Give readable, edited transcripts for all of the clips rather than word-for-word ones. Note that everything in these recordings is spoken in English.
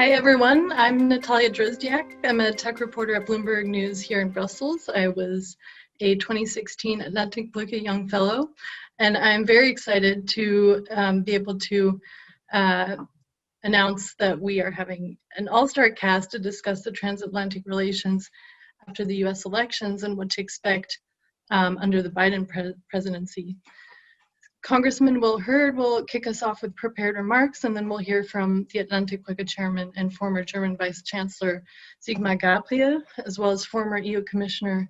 Hi everyone, I'm Natalia Drozdiak. I'm a tech reporter at Bloomberg News here in Brussels. I was a 2016 Atlantik-Brücke Young Fellow, and I'm very excited to be able to announce that we are having an all-star cast to discuss the transatlantic relations after the US elections and what to expect under the Biden presidency. Congressman Hurd will kick us off with prepared remarks, and then we'll hear from the Atlantik-Brücke chairman and former German Vice-Chancellor Sigmar Gabriel, as well as former EU Commissioner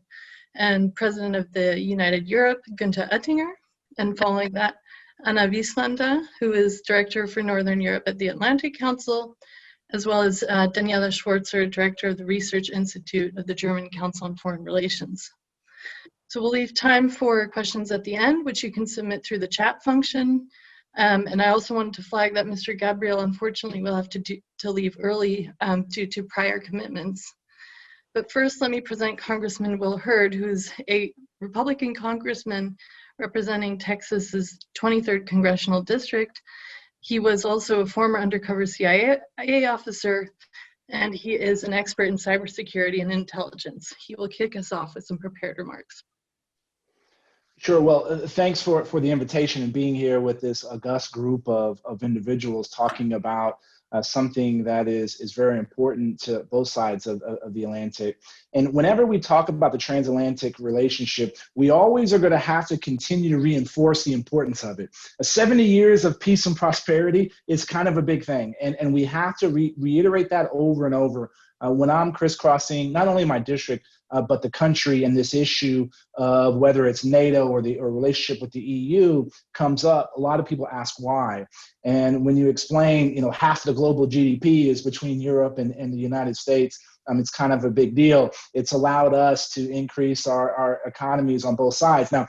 and President of the United Europe, Günther Oettinger. And following that, Anna Wieslander, who is Director for Northern Europe at the Atlantic Council, as well as Daniela Schwarzer, Director of the Research Institute of the German Council on Foreign Relations. So we'll leave time for questions at the end, which you can submit through the chat function. And I also wanted to flag that Mr. Gabriel, unfortunately, will have to leave early due to prior commitments. But first, let me present Congressman Hurd, who's a Republican congressman representing Texas's 23rd Congressional District. He was also a former undercover CIA officer, and he is an expert in cybersecurity and intelligence. He will kick us off with some prepared remarks. Sure. Well, thanks for the invitation and being here with this august group of individuals talking about something that is very important to both sides of the Atlantic. And whenever we talk about the transatlantic relationship, we always are going to have to continue to reinforce the importance of it. 70 years of peace and prosperity is kind of a big thing. And we have to reiterate that over and over when I'm crisscrossing not only my district, but the country, and this issue of whether it's NATO or relationship with the EU comes up. A lot of people ask why. And when you explain, half the global GDP is between Europe and the United States, it's kind of a big deal. It's allowed us to increase our economies on both sides. Now,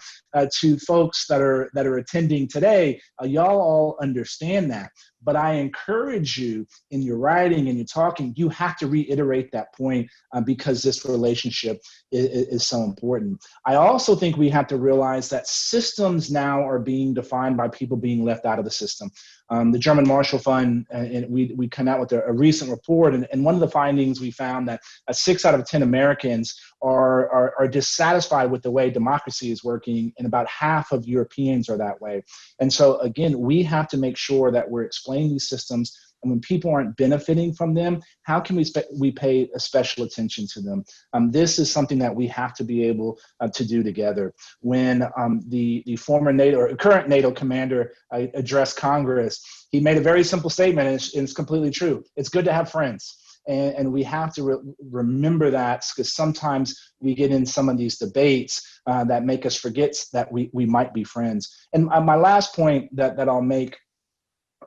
to folks that are attending today, y'all all understand that. But I encourage you in your writing and your talking, you have to reiterate that point because this relationship is so important. I also think we have to realize that systems now are being defined by people being left out of the system. The German Marshall Fund, and we come out with a recent report, and one of the findings we found that 6 out of 10 Americans are dissatisfied with the way democracy is working, and about half of Europeans are that way. And so again, we have to make sure that we're explaining these systems, and when people aren't benefiting from them, how can we pay a special attention to them? This is something that we have to be able to do together. When the former NATO or current NATO commander addressed Congress, he made a very simple statement, and it's completely true. It's good to have friends. And we have to remember that, because sometimes we get in some of these debates that make us forget that we might be friends. And my last point that I'll make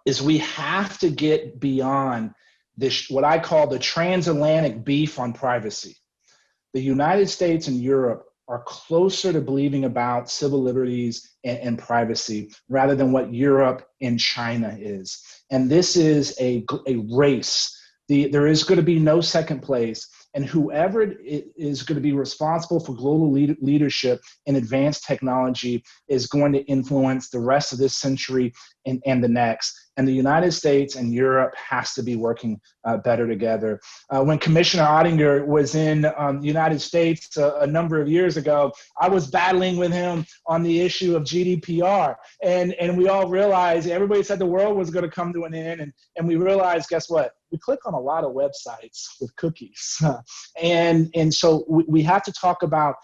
is we have to get beyond this, what I call the transatlantic beef on privacy. The United States and Europe are closer to believing about civil liberties and privacy rather than what Europe and China is. And this is a race. There is going to be no second place, and whoever is going to be responsible for global leadership in advanced technology is going to influence the rest of this century and the next. And the United States and Europe has to be working better together. When Commissioner Oettinger was in the United States a number of years ago, I was battling with him on the issue of GDPR. And we all realized, everybody said the world was going to come to an end. And we realized, guess what? We click on a lot of websites with cookies. And so we have to talk about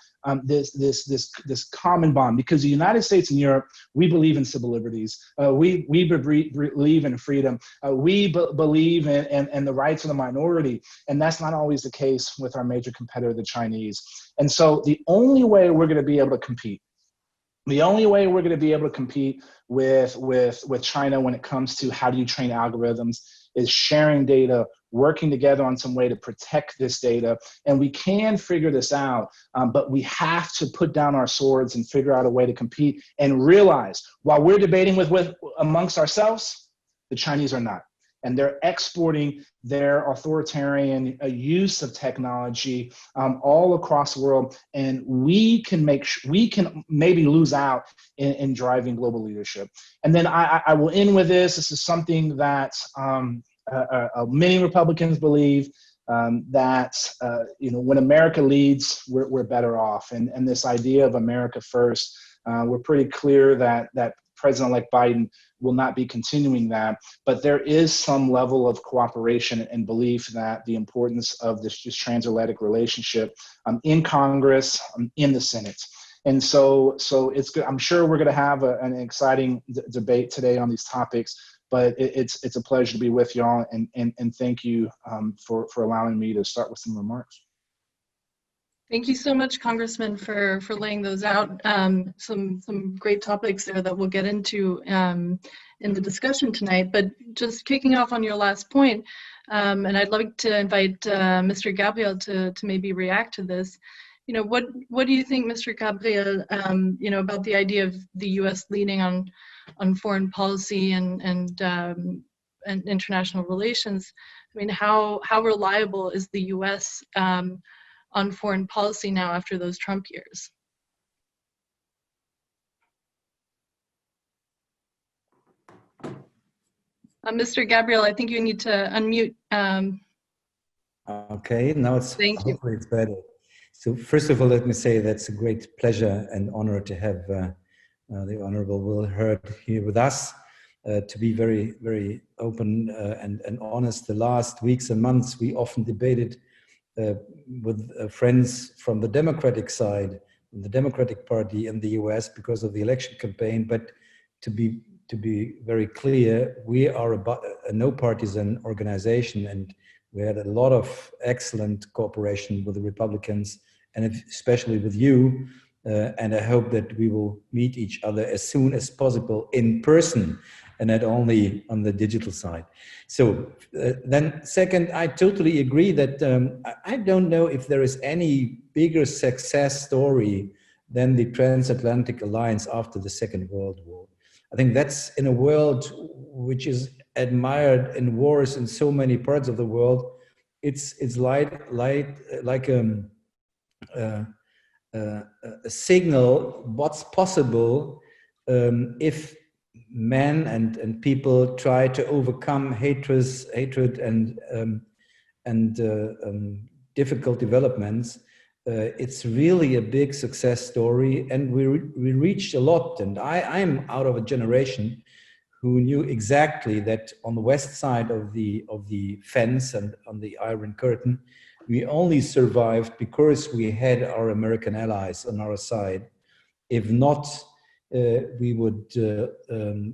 this common bond, because the United States and Europe, we believe in civil liberties. We believe in freedom. We believe in the rights of the minority. And that's not always the case with our major competitor, the Chinese. And so the only way we're going to be able to compete, with China when it comes to how do you train algorithms, is sharing data, working together on some way to protect this data. And we can figure this out, but we have to put down our swords and figure out a way to compete and realize, while we're debating with amongst ourselves, the Chinese are not. And they're exporting their authoritarian use of technology all across the world. And we can maybe lose out in driving global leadership. And then I will end with this. This is something that many Republicans believe that when America leads, we're better off, and this idea of America first, we're pretty clear that President-elect Biden will not be continuing that, but there is some level of cooperation and belief that the importance of this transatlantic relationship in Congress, in the Senate. And so it's good. I'm sure we're going to have an exciting debate today on these topics, but it's a pleasure to be with y'all, and thank you for allowing me to start with some remarks. Thank you so much, Congressman, for laying those out. Some great topics there that we'll get into in the discussion tonight. But just kicking off on your last point, and I'd like to invite Mr. Gabriel to maybe react to this. What do you think, Mr. Gabriel, about the idea of the U.S. leading on foreign policy and international relations? I mean, how reliable is the U.S. On foreign policy now after those Trump years? Mr. Gabriel, I think you need to unmute. Okay, now hopefully it's better. So first of all, let me say that's a great pleasure and honor to have the Honorable Hurd here with us, to be very, very open and honest. The last weeks and months, we often debated with friends from the Democratic side, the Democratic Party in the US because of the election campaign. But to be very clear, we are a no-partisan organization, and we had a lot of excellent cooperation with the Republicans, and especially with you. And I hope that we will meet each other as soon as possible in person, and not only on the digital side. So then second, I totally agree that I don't know if there is any bigger success story than the transatlantic alliance after the Second World War. I think that's in a world which is admired in wars in so many parts of the world. It's like a signal what's possible if men and people try to overcome hatred and difficult developments. It's really a big success story, and we reached a lot. And I'm out of a generation who knew exactly that on the west side of the fence and on the Iron Curtain, we only survived because we had our American allies on our side. If not, we would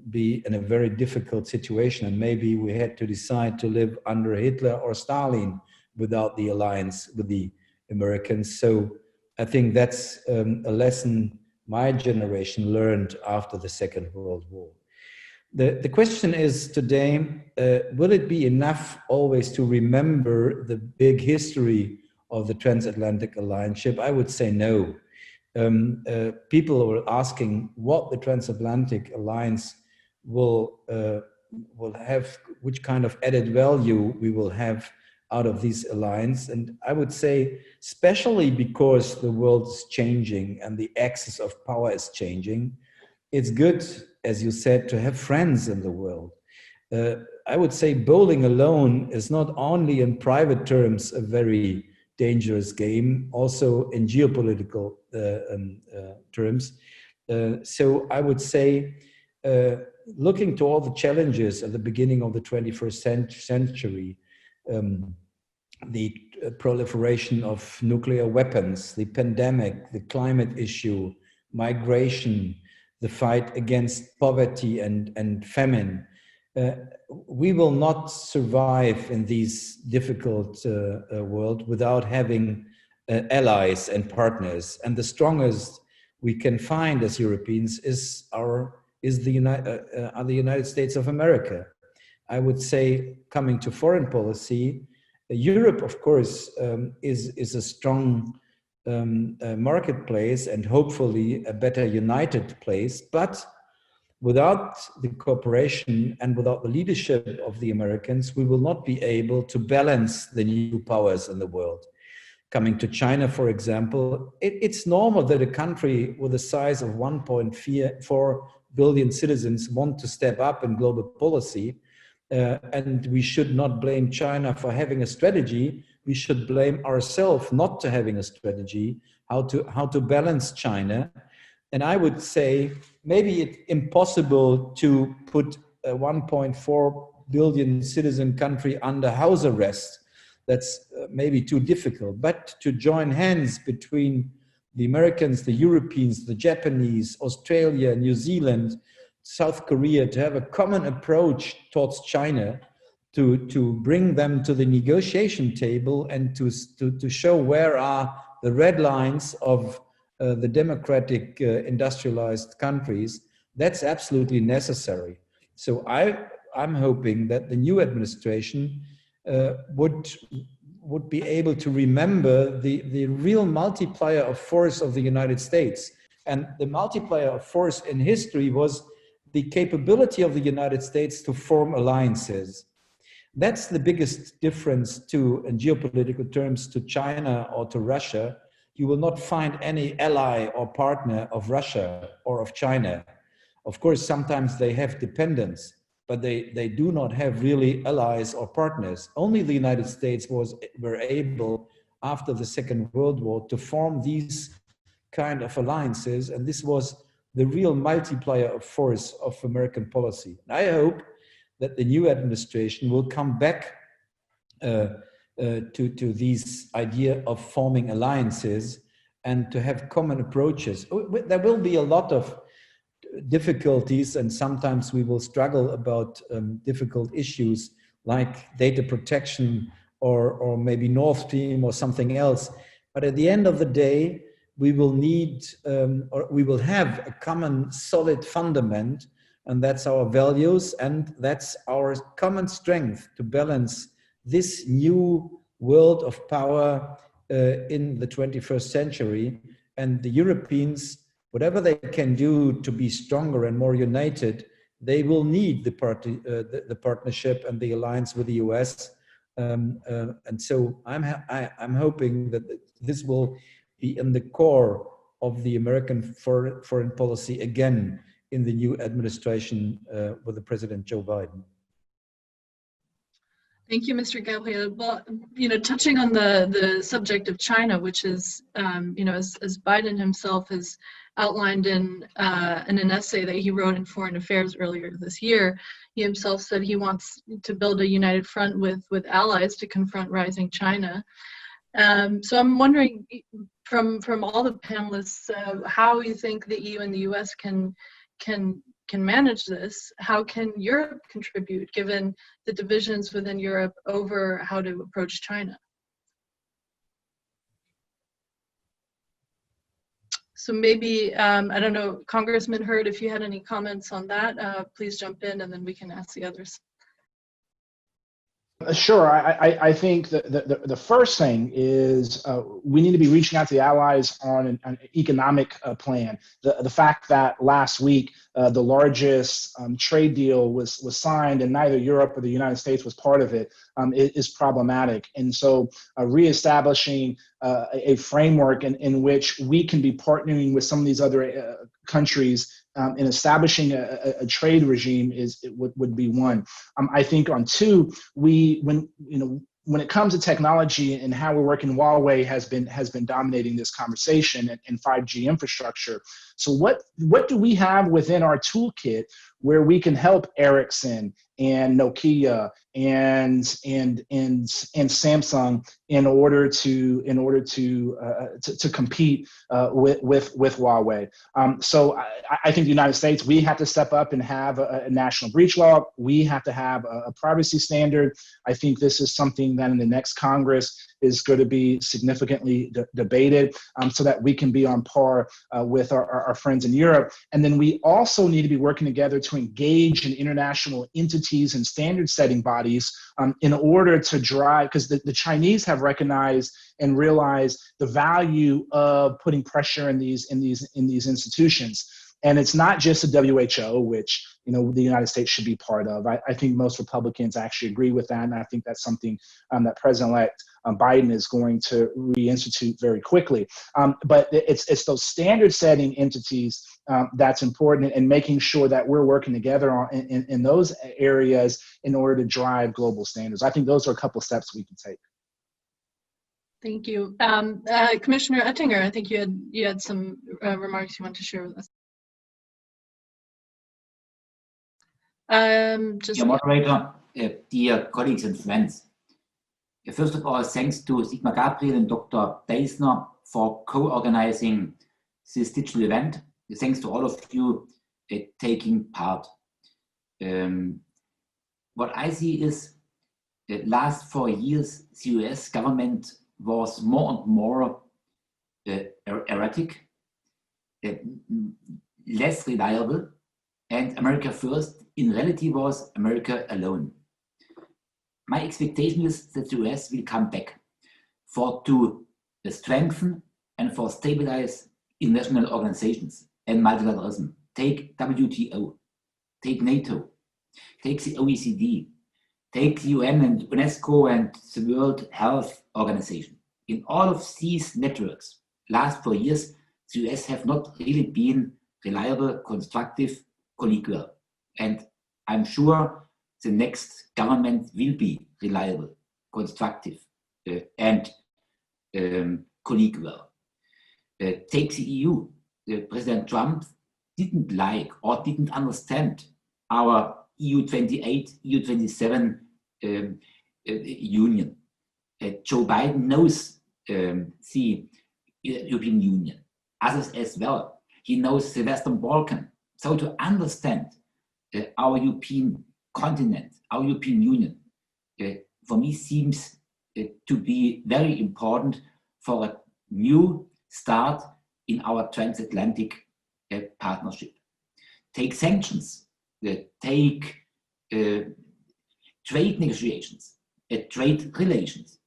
be in a very difficult situation, and maybe we had to decide to live under Hitler or Stalin without the alliance with the Americans. So I think that's a lesson my generation learned after the Second World War. The question is today, will it be enough always to remember the big history of the transatlantic alliance? I would say no. People were asking what the transatlantic alliance will have, which kind of added value we will have out of this alliance. And I would say, especially because the world is changing and the axis of power is changing, it's good, as you said, to have friends in the world. I would say bowling alone is not only in private terms a very dangerous game, also in geopolitical terms. So I would say, looking to all the challenges at the beginning of the 21st century, the proliferation of nuclear weapons, the pandemic, the climate issue, migration, the fight against poverty and famine, we will not survive in these difficult world without having allies and partners. And the strongest we can find as Europeans are the United States of America. I would say, coming to foreign policy, Europe, of course, is a strong marketplace and hopefully a better united place, but without the cooperation and without the leadership of the Americans, we will not be able to balance the new powers in the world. Coming to China, for example, it's normal that a country with a size of 1.4 billion citizens want to step up in global policy. and we should not blame China for having a strategy. We should blame ourselves not to having a strategy, how to balance China. And I would say maybe it's impossible to put a 1.4 billion citizen country under house arrest. That's maybe too difficult, but to join hands between the Americans, the Europeans, the Japanese, Australia, New Zealand, South Korea, to have a common approach towards China, to bring them to the negotiation table and to show where are the red lines of the democratic industrialized countries, that's absolutely necessary. So I'm hoping that the new administration would be able to remember the real multiplier of force of the United States. And the multiplier of force in history was the capability of the United States to form alliances. That's the biggest difference in geopolitical terms to China or to Russia. You will not find any ally or partner of Russia or of China. Of course, sometimes they have dependence, but they do not have really allies or partners. Only the United States were able, after the Second World War, to form these kind of alliances, and this was the real multiplier of force of American policy. I hope that the new administration will come back to this idea of forming alliances and to have common approaches. There will be a lot of difficulties, and sometimes we will struggle about difficult issues like data protection or maybe Nord Stream or something else. But at the end of the day, we will need or we will have a common solid fundament, and that's our values, and that's our common strength to balance this new world of power in the 21st century. And the Europeans, whatever they can do to be stronger and more united, they will need the partnership and the alliance with the US. And so I'm hoping that this will be in the core of the American foreign policy again in the new administration with the President Joe Biden. Thank you, Mr. Gabriel. Well, touching on the subject of China, which is, as Biden himself has outlined in an essay that he wrote in Foreign Affairs earlier this year, he himself said he wants to build a united front with allies to confront rising China. So I'm wondering, from all the panelists, how you think the EU and the US can manage this. How can Europe contribute, given the divisions within Europe over how to approach China? So maybe, I don't know, Congressman Hurd, if you had any comments on that, please jump in and then we can ask the others. Sure. I think that the first thing is we need to be reaching out to the allies on an economic plan. The fact that last week the largest trade deal was signed and neither Europe or the United States was part of it is problematic. And so reestablishing a framework in which we can be partnering with some of these other countries in establishing a trade regime would be one. I think on two, when it comes to technology and how we're working, Huawei has been dominating this conversation and 5G infrastructure. So what do we have within our toolkit where we can help Ericsson and Nokia and Samsung in order to compete with Huawei? So I think the United States, we have to step up and have a national breach law. We have to have a privacy standard. I think this is something that in the next Congress is going to be significantly debated so that we can be on par with our friends in Europe. And then we also need to be working together to engage in international entities and standard setting bodies in order to drive, because the Chinese have recognized and realized the value of putting pressure in these institutions. And it's not just the WHO, which the United States should be part of. I think most Republicans actually agree with that, and I think that's something that President-elect Biden is going to reinstitute very quickly. But it's those standard-setting entities that's important, and making sure that we're working together in those areas in order to drive global standards. I think those are a couple steps we can take. Thank you. Commissioner Oettinger, I think you had some remarks you want to share with us. Dear moderator, dear colleagues and friends. First of all, thanks to Sigmar, Gabriel and Dr. Deisner for co-organizing this digital event. Thanks to all of you taking part. What I see is the last 4 years, the US government was more and more erratic, less reliable, and America first in reality was America alone. My expectation is that the US will come back to strengthen and for stabilize international organizations and multilateralism. Take WTO, take NATO, take the OECD, take the UN and UNESCO and the World Health Organization. In all of these networks, last 4 years, the US have not really been reliable, constructive, collegial. And I'm sure the next government will be reliable, constructive, and collegial. Take the EU. President Trump didn't like or didn't understand our EU 28, EU 27 union. Joe Biden knows the European Union, others as well. He knows the Western Balkan. So to understand our European continent, our European Union, for me seems to be very important for a new start in our transatlantic partnership. Take sanctions, take trade negotiations, trade relations.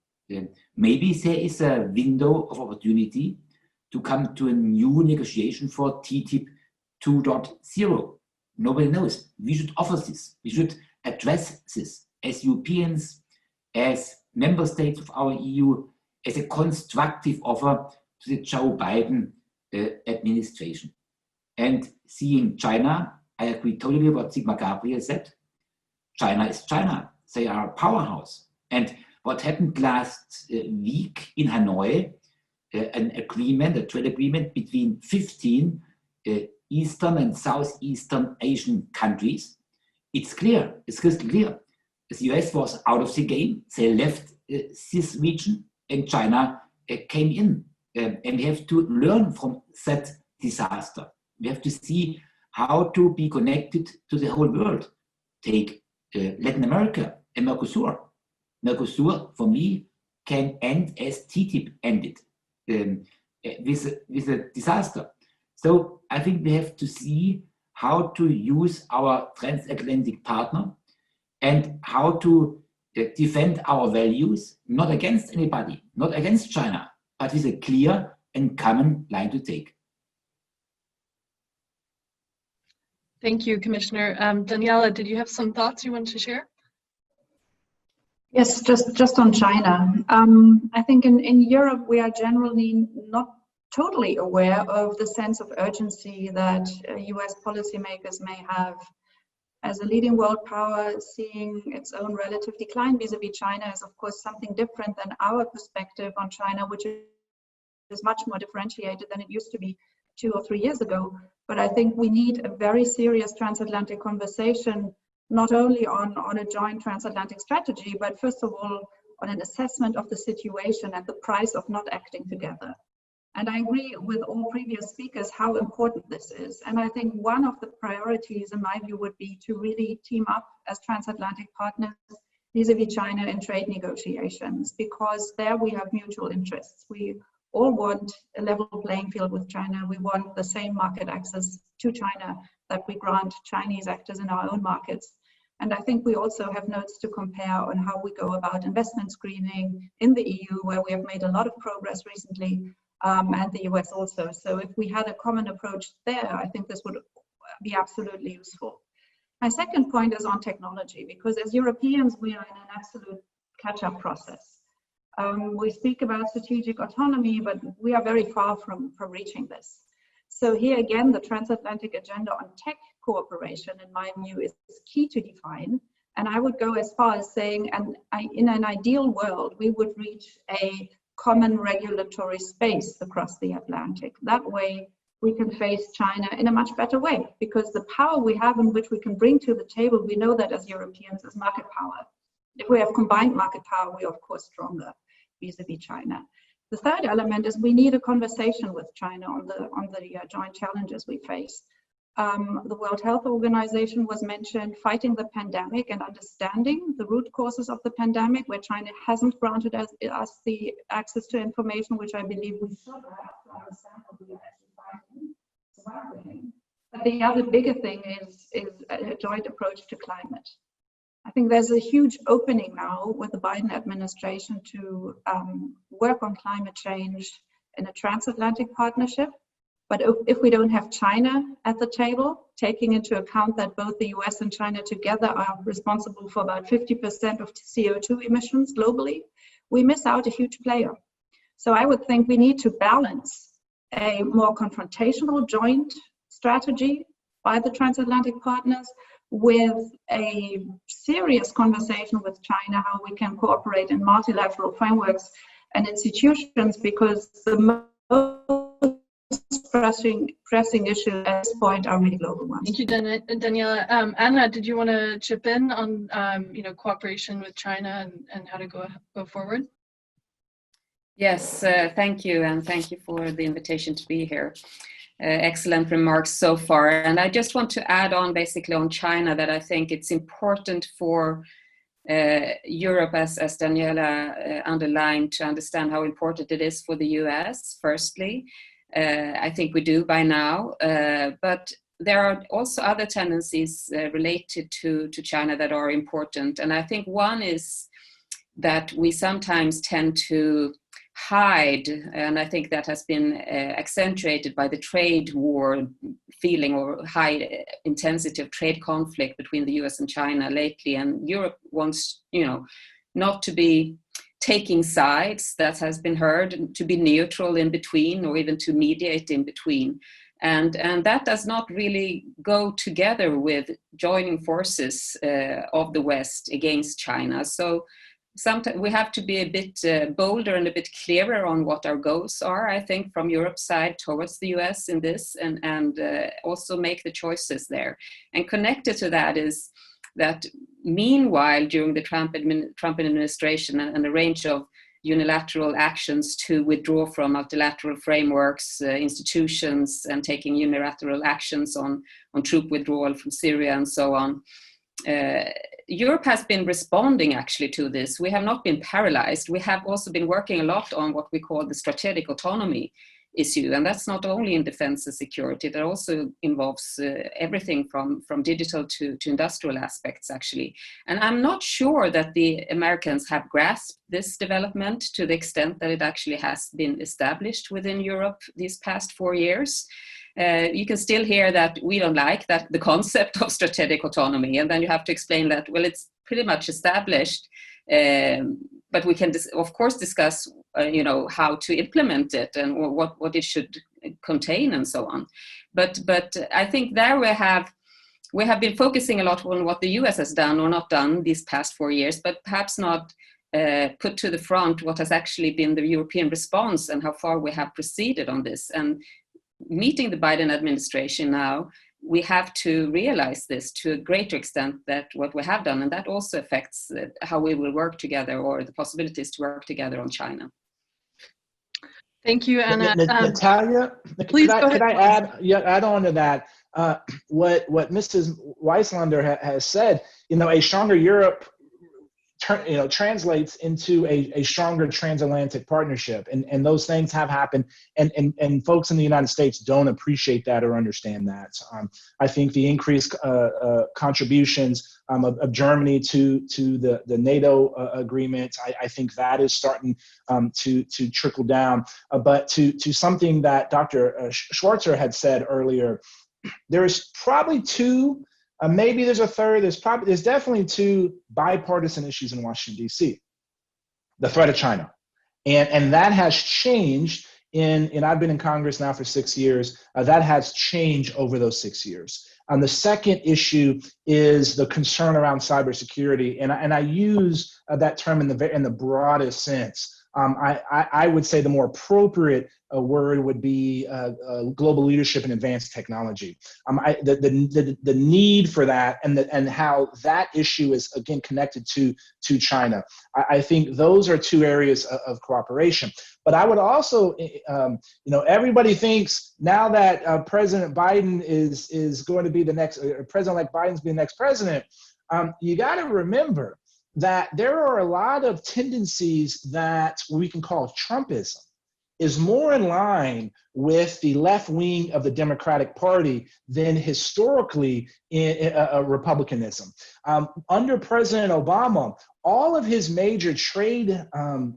Maybe there is a window of opportunity to come to a new negotiation for TTIP 2.0. Nobody knows. We should offer this. We should address this as Europeans, as member states of our EU, as a constructive offer to the Joe Biden administration. And seeing China, I agree totally with what Sigmar Gabriel said. China is China. They are a powerhouse. And what happened last week in Hanoi, an agreement, a trade agreement between 15 Eastern and Southeastern Asian countries. It's clear, it's crystal clear. The US was out of the game. They left this region and China came in. And we have to learn from that disaster. We have to see how to be connected to the whole world. Take Latin America and Mercosur. Mercosur, for me, can end as TTIP ended, with a disaster. So I think we have to see how to use our transatlantic partner and how to defend our values, not against anybody, not against China, but with a clear and common line to take. Thank you, Commissioner. Daniela, did you have some thoughts you want to share? Yes, just on China. I think in Europe, we are generally not totally aware of the sense of urgency that US policymakers may have. As a leading world power, seeing its own relative decline vis-a-vis China is of course something different than our perspective on China, which is much more differentiated than it used to be 2 or 3 years ago. But I think we need a very serious transatlantic conversation, not only on a joint transatlantic strategy, but first of all, on an assessment of the situation and the price of not acting together. And I agree with all previous speakers how important this is. And I think one of the priorities, in my view, would be to really team up as transatlantic partners vis-a-vis China in trade negotiations, because there we have mutual interests. We all want a level playing field with China. We want the same market access to China that we grant Chinese actors in our own markets. And I think we also have notes to compare on how we go about investment screening in the EU, where we have made a lot of progress recently, and the US also. So if we had a common approach there, I think this would be absolutely useful. My second point is on technology, because as Europeans, we are in an absolute catch-up process. We speak about strategic autonomy, but we are very far from reaching this. So here again, the transatlantic agenda on tech cooperation, in my view, is key to define. And I would go as far as saying, in an ideal world, we would reach a common regulatory space across the Atlantic. That way, we can face China in a much better way, because the power we have and which we can bring to the table, we know that as Europeans is market power. If we have combined market power, we are of course stronger vis-a-vis China. The third element is we need a conversation with China on the joint challenges we face. The World Health Organization was mentioned, fighting the pandemic and understanding the root causes of the pandemic, where China hasn't granted us the access to information, which I believe we should have to understand what we are actually fighting. It's one thing. But the other bigger thing is a joint approach to climate. I think there's a huge opening now with the Biden administration to work on climate change in a transatlantic partnership. But if we don't have China at the table, taking into account that both the US and China together are responsible for about 50% of CO2 emissions globally, we miss out a huge player. So I would think we need to balance a more confrontational joint strategy by the transatlantic partners with a serious conversation with China, how we can cooperate in multilateral frameworks and institutions, because the most pressing issues at this point are really global ones. Thank you, Daniela. Anna, did you want to chip in on cooperation with China and how to go forward? Yes, thank you, and thank you for the invitation to be here. Excellent remarks so far. And I just want to add on basically on China that I think it's important for Europe, as Daniela underlined, to understand how important it is for the US, firstly. I think we do by now, but there are also other tendencies related to China that are important. And I think one is that we sometimes tend to hide, and I think that has been accentuated by the trade war feeling or high intensity of trade conflict between the US and China lately. And Europe wants, not to be taking sides, that has been heard, to be neutral in between or even to mediate in between. And that does not really go together with joining forces of the West against China. So sometimes we have to be a bit bolder and a bit clearer on what our goals are, I think, from Europe's side towards the US in this, and also make the choices there. And connected to that is that meanwhile, during the Trump administration and a range of unilateral actions to withdraw from multilateral frameworks, institutions, and taking unilateral actions on troop withdrawal from Syria and so on, Europe has been responding actually to this. We have not been paralyzed. We have also been working a lot on what we call the strategic autonomy issue. And that's not only in defense and security, that also involves everything from digital to industrial aspects, actually. And I'm not sure that the Americans have grasped this development to the extent that it actually has been established within Europe these past 4 years. You can still hear that we don't like that the concept of strategic autonomy, and then you have to explain that, well, it's pretty much established, but we can of course discuss how to implement it and what it should contain and so on. But I think there we have been focusing a lot on what the US has done or not done these past 4 years, but perhaps not put to the front what has actually been the European response and how far we have proceeded on this. And meeting the Biden administration now, we have to realize this to a greater extent, that what we have done, and that also affects how we will work together or the possibilities to work together on China. Thank you, Anna. Natalia, please go ahead. Could I add on to that? What Mrs. Wieslander has said, a stronger Europe translates into a stronger transatlantic partnership, and those things have happened, and folks in the United States don't appreciate that or understand that. I think the increased contributions of Germany to the NATO agreement, I think that is starting to trickle down. But to something that Dr. Schwarzer had said earlier, there is probably two. Maybe there's a third. There's definitely two bipartisan issues in Washington, D.C. The threat of China, and that has changed and I've been in Congress now for 6 years, that has changed over those 6 years. The second issue is the concern around cybersecurity, and I use that term in the broadest sense. I would say the more appropriate word would be global leadership in advanced technology. The need for that, and how that issue is again connected to China. I think those are two areas of cooperation. But I would also, everybody thinks now that President Biden is going to be the next, President-elect Biden's be the next president. You got to remember that there are a lot of tendencies that we can call Trumpism is more in line with the left wing of the Democratic Party than historically in Republicanism. Under President Obama, all of his major trade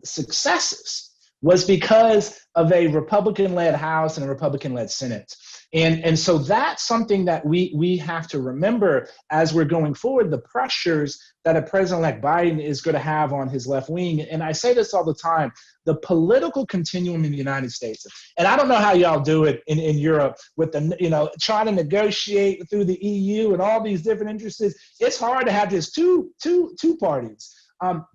successes was because of a Republican-led House and a Republican-led Senate. And so that's something that we have to remember as we're going forward, the pressures that a President-elect Biden is going to have on his left wing. And I say this all the time, the political continuum in the United States, and I don't know how y'all do it in Europe with the, trying to negotiate through the EU and all these different interests. It's hard to have just two parties.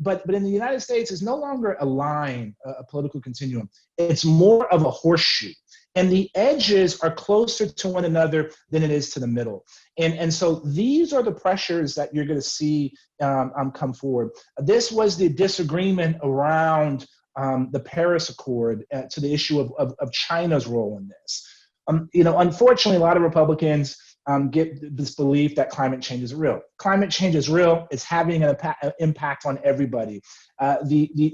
But in the United States, it's no longer a line, a political continuum. It's more of a horseshoe. And the edges are closer to one another than it is to the middle. And so these are the pressures that you're going to see come forward. This was the disagreement around the Paris Accord to the issue of China's role in this. Unfortunately, a lot of Republicans get this belief that climate change is real. Climate change is real. It's having an impact on everybody.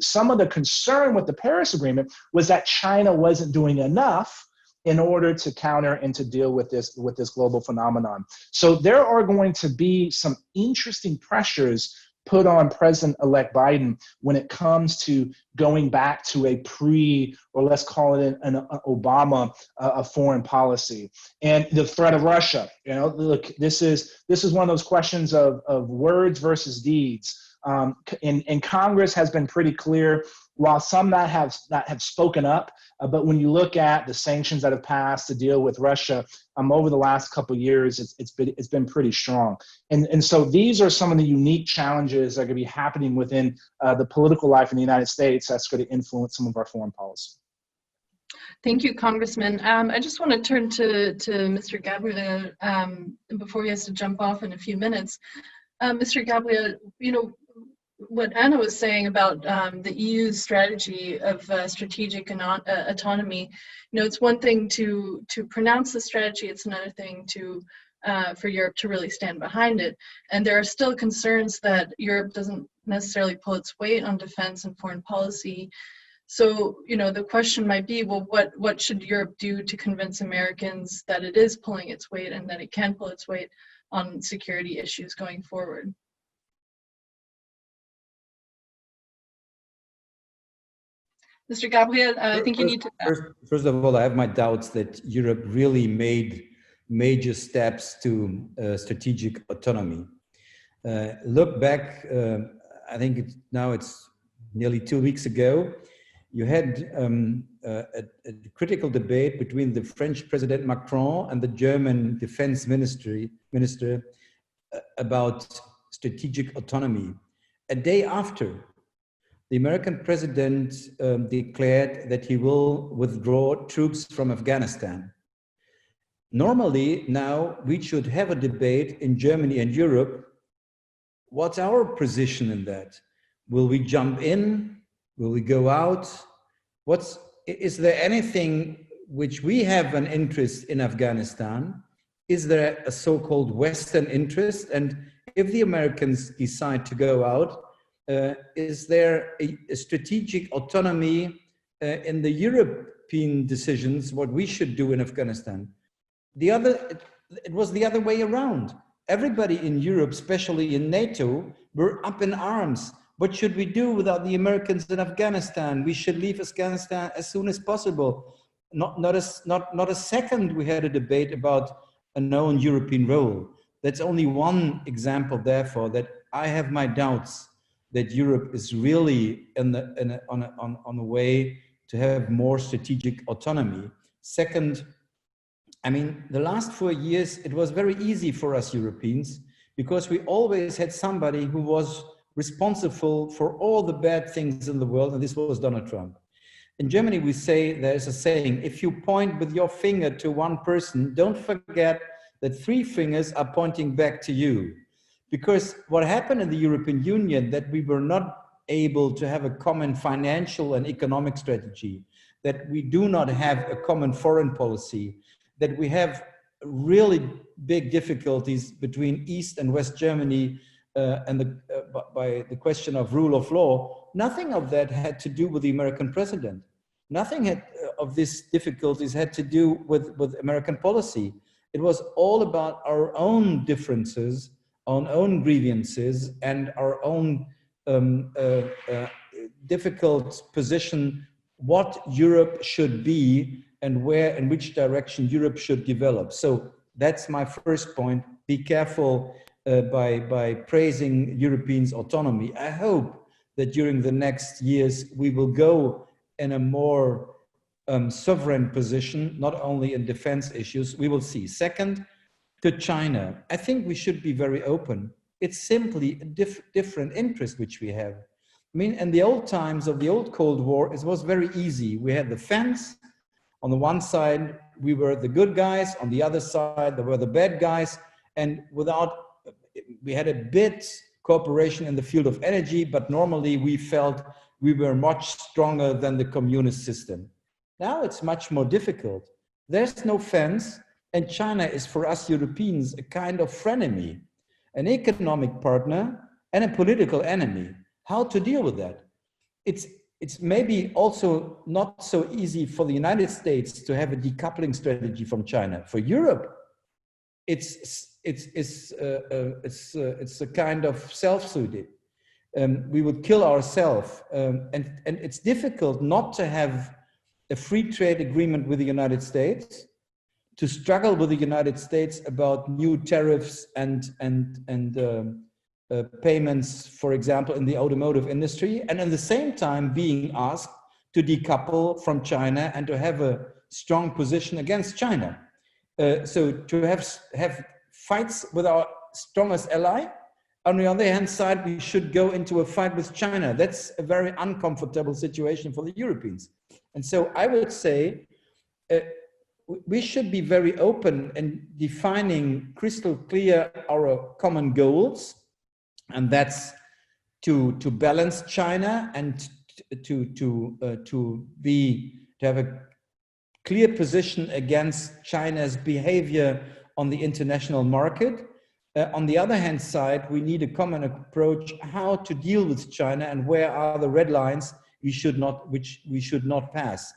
Some of the concern with the Paris Agreement was that China wasn't doing enough in order to counter and to deal with this global phenomenon. So there are going to be some interesting pressures put on President-elect Biden when it comes to going back to a or let's call it an Obama foreign policy. And the threat of Russia, look, this is one of those questions of words versus deeds. And Congress has been pretty clear, while some that have spoken up, but when you look at the sanctions that have passed to deal with Russia over the last couple of years, it's been pretty strong. And so these are some of the unique challenges that are going to be happening within the political life in the United States that's going to influence some of our foreign policy. Thank you, Congressman. I just want to turn to Mr. Gabriel before he has to jump off in a few minutes. Mr. Gabriel, what Anna was saying about the EU's strategy of strategic autonomy, it's one thing to pronounce the strategy, it's another thing for Europe to really stand behind it. And there are still concerns that Europe doesn't necessarily pull its weight on defense and foreign policy. So, the question might be, well, what should Europe do to convince Americans that it is pulling its weight and that it can pull its weight on security issues going forward? Mr. Gabriel, I think you need to... First of all, I have my doubts that Europe really made major steps to strategic autonomy. Look back, I think it's nearly 2 weeks ago, you had a critical debate between the French President Macron and the German Defense Minister about strategic autonomy. A day after, the American president declared that he will withdraw troops from Afghanistan. Normally, now we should have a debate in Germany and Europe. What's our position in that? Will we jump in? Will we go out? Is there anything which we have an interest in Afghanistan? Is there a so-called Western interest? And if the Americans decide to go out, is there a strategic autonomy in the European decisions, what we should do in Afghanistan? It was the other way around. Everybody in Europe, especially in NATO, were up in arms. What should we do without the Americans in Afghanistan? We should leave Afghanistan as soon as possible. Not a second we had a debate about a known European role. That's only one example, therefore, that I have my doubts that Europe is really on a way to have more strategic autonomy. Second, I mean, the last 4 years, it was very easy for us Europeans because we always had somebody who was responsible for all the bad things in the world, and this was Donald Trump. In Germany, we say, there's a saying, if you point with your finger to one person, don't forget that 3 fingers are pointing back to you. Because what happened in the European Union, that we were not able to have a common financial and economic strategy, that we do not have a common foreign policy, that we have really big difficulties between East and West Germany by the question of rule of law. Nothing of that had to do with the American president. Nothing of these difficulties had to do with American policy. It was all about our own differences, our own grievances, and our own difficult position, what Europe should be and where and which direction Europe should develop. So that's my first point. Be careful by praising Europeans' autonomy. I hope that during the next years we will go in a more sovereign position, not only in defense issues. We will see. Second, to China, I think we should be very open. It's simply a different interest which we have. I mean, in the old times of the old Cold War, it was very easy. We had the fence. On the one side, we were the good guys. On the other side, there were the bad guys. And we had a bit cooperation in the field of energy, but normally we felt we were much stronger than the communist system. Now it's much more difficult. There's no fence, and China is for us Europeans a kind of frenemy, an economic partner and a political enemy. How to deal with that? It's maybe also not so easy for the United States to have a decoupling strategy from China. For Europe, it's a kind of self-suited. We would kill ourselves, and it's difficult not to have a free trade agreement with the United States, to struggle with the United States about new tariffs and payments, for example, in the automotive industry, and at the same time being asked to decouple from China and to have a strong position against China. So to have fights with our strongest ally. On the other hand side, we should go into a fight with China. That's a very uncomfortable situation for the Europeans. And so I would say we should be very open in defining crystal clear our common goals. And that's to balance China and to have a clear position against China's behavior on the international market. On the other hand side, we need a common approach how to deal with China and where are the red lines which we should not pass.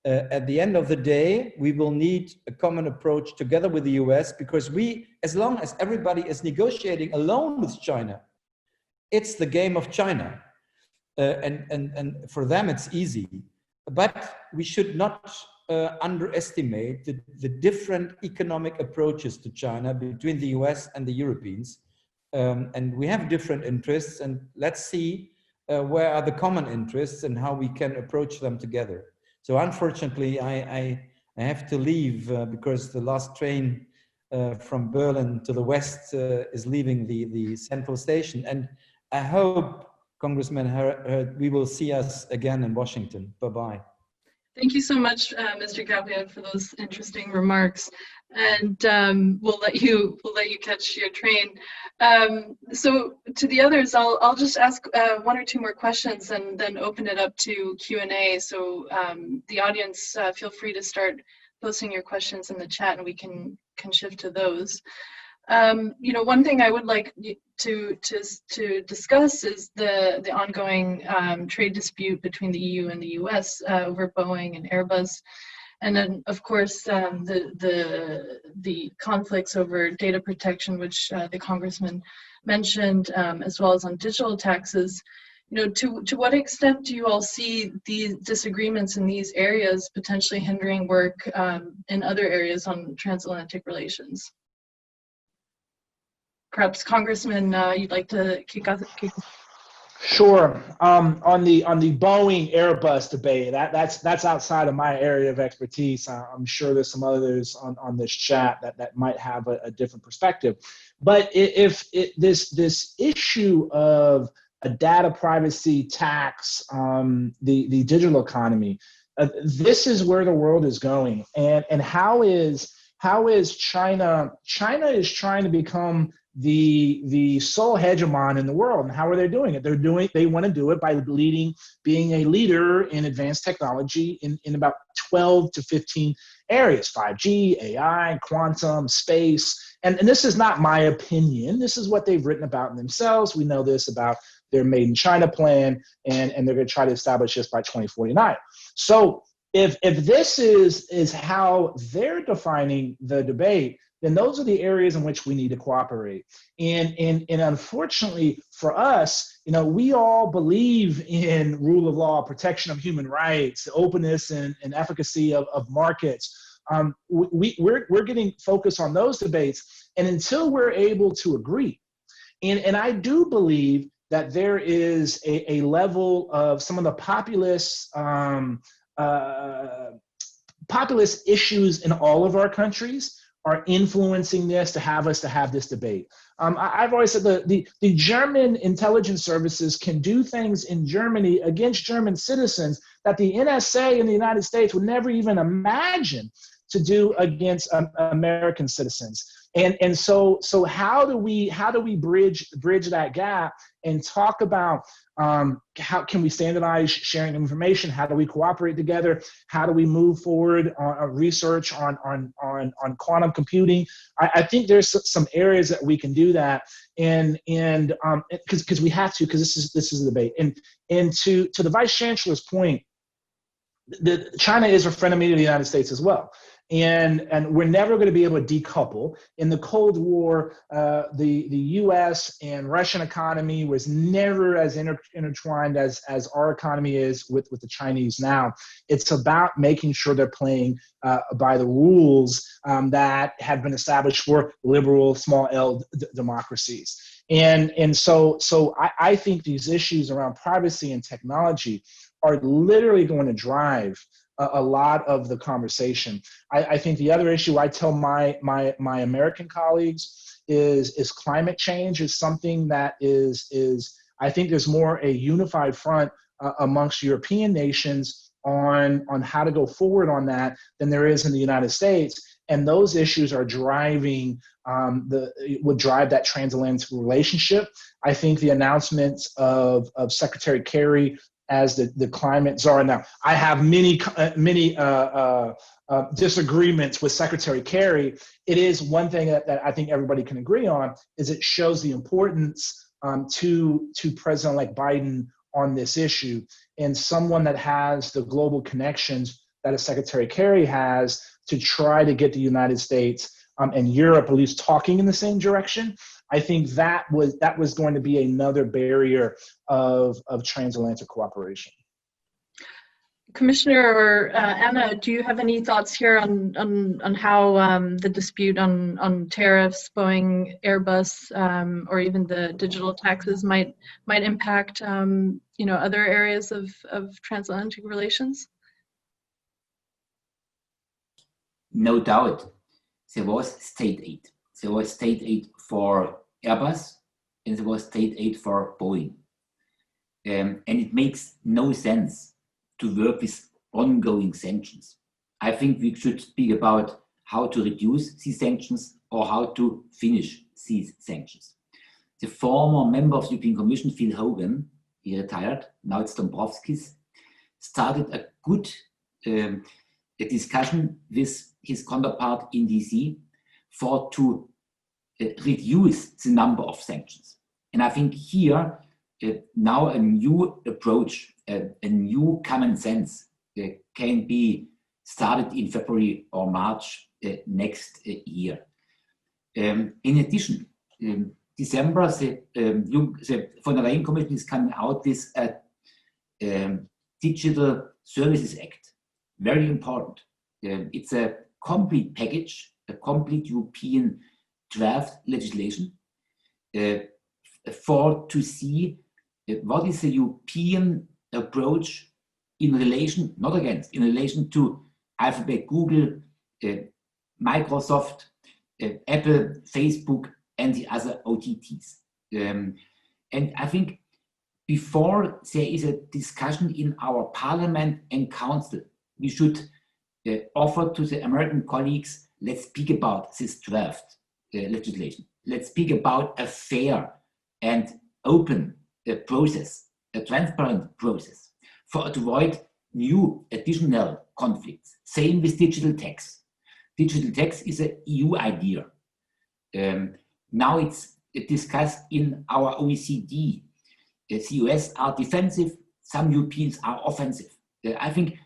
At the end of the day, we will need a common approach together with the US, because as long as everybody is negotiating alone with China, it's the game of China. And for them, it's easy. But we should not underestimate the different economic approaches to China between the US and the Europeans. And we have different interests, and let's see where are the common interests and how we can approach them together. So unfortunately, I have to leave because the last train from Berlin to the west is leaving the central station. And I hope, Congressman Hurd, we will see us again in Washington. Bye-bye. Thank you so much, Mr. Gabriel, for those interesting remarks. And we'll let you catch your train. So to the others, I'll just ask 1 or 2 more questions and then open it up to Q&A. So the audience, feel free to start posting your questions in the chat, and we can shift to those. You know, one thing I would like to discuss is the ongoing trade dispute between the EU and the US over Boeing and Airbus, and then of course the conflicts over data protection, which the congressman mentioned, as well as on digital taxes. You know, to what extent do you all see these disagreements in these areas potentially hindering work in other areas on transatlantic relations? Perhaps, Congressman, you'd like to kick off. Sure. On the Boeing Airbus debate, that's outside of my area of expertise. I'm sure there's some others on this chat that might have a different perspective. But if this issue of a data privacy tax, the digital economy, this is where the world is going. And how is China? China is trying to become the sole hegemon in the world. And how are they doing it? They want to do it by being a leader in advanced technology in about 12 to 15 areas: 5G, AI, quantum, space. And this is not my opinion. This is what they've written about in themselves. We know this about their Made in China plan, and they're going to try to establish this by 2049. So if this is how they're defining the debate, then those are the areas in which we need to cooperate. And unfortunately for us, we all believe in rule of law, protection of human rights, the openness and efficacy of markets. We're getting focused on those debates, and until we're able to agree, and I do believe that there is a level of some of the populist issues in all of our countries are influencing this to have this debate. I've always said the German intelligence services can do things in Germany against German citizens that the NSA in the United States would never even imagine to do against American citizens. And so how do we bridge that gap and talk about how can we standardize sharing information? How do we cooperate together? How do we move forward on research on quantum computing? I think there's some areas that we can do that, and because we have to, because this is a debate. And to the Vice-Chancellor's point, China is a frenemy to the United States as well. And we're never going to be able to decouple. In the Cold War, the U.S. and Russian economy was never as intertwined as our economy is with the Chinese now. It's about making sure they're playing by the rules that have been established for liberal, small L democracies. And so I think these issues around privacy and technology are literally going to drive a lot of the conversation. I think the other issue I tell my American colleagues is climate change is something that is I think there's more a unified front amongst European nations on how to go forward on that than there is in the United States. And those issues are driving would drive that transatlantic relationship. I think the announcements of Secretary Kerry as the climate czar. Now, I have many disagreements with Secretary Kerry. It is one thing that I think everybody can agree on is it shows the importance to President-elect Biden on this issue, and someone that has the global connections that a Secretary Kerry has to try to get the United States and Europe at least talking in the same direction. I think that was going to be another barrier of transatlantic cooperation. Commissioner or Anna, do you have any thoughts here on how the dispute on tariffs, Boeing, Airbus, or even the digital taxes might impact other areas of transatlantic relations? No doubt, there was state aid. There was state aid for Airbus, and there was state aid for Boeing. And it makes no sense to work with ongoing sanctions. I think we should speak about how to reduce these sanctions or how to finish these sanctions. The former member of the European Commission, Phil Hogan, he retired, now it's Dombrovskis, started a good a discussion with his counterpart in DC to reduce the number of sanctions. And I think here now a new approach, a new common sense can be started in February or March next year. In addition, December, the von der Leyen Commission is coming out with a Digital Services Act. Very important. It's a complete package, a complete European draft legislation to see what is the European approach in relation, not against, in relation to Alphabet, Google, Microsoft, Apple, Facebook, and the other OTTs. And I think before there is a discussion in our Parliament and Council, we should offer to the American colleagues, let's speak about this draft legislation. Let's speak about a fair and open process, a transparent process, to avoid new additional conflicts. Same with digital tax. Digital tax is an EU idea. Now it's discussed in our OECD. The US are defensive, some Europeans are offensive. I think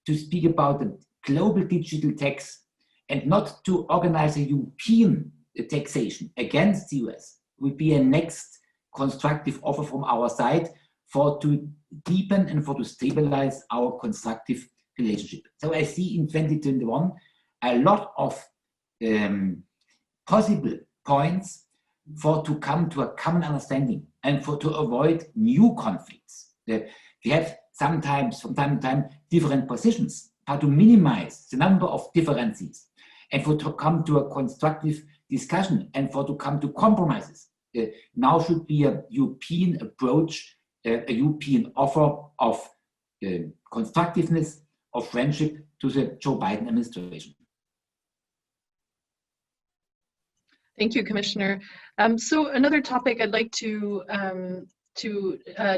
to speak about the global digital tax and not to organize a European taxation against the US would be a next constructive offer from our side for to deepen and for to stabilize our constructive relationship. So I see in 2021 a lot of possible points for to come to a common understanding and for to avoid new conflicts. We have sometimes, from time to time, different positions, but to minimize the number of differences and for to come to a constructive discussion and for to come to compromises. Now should be a European approach, a European offer of constructiveness, of friendship to the Joe Biden administration. Thank you, Commissioner. So another topic I'd like to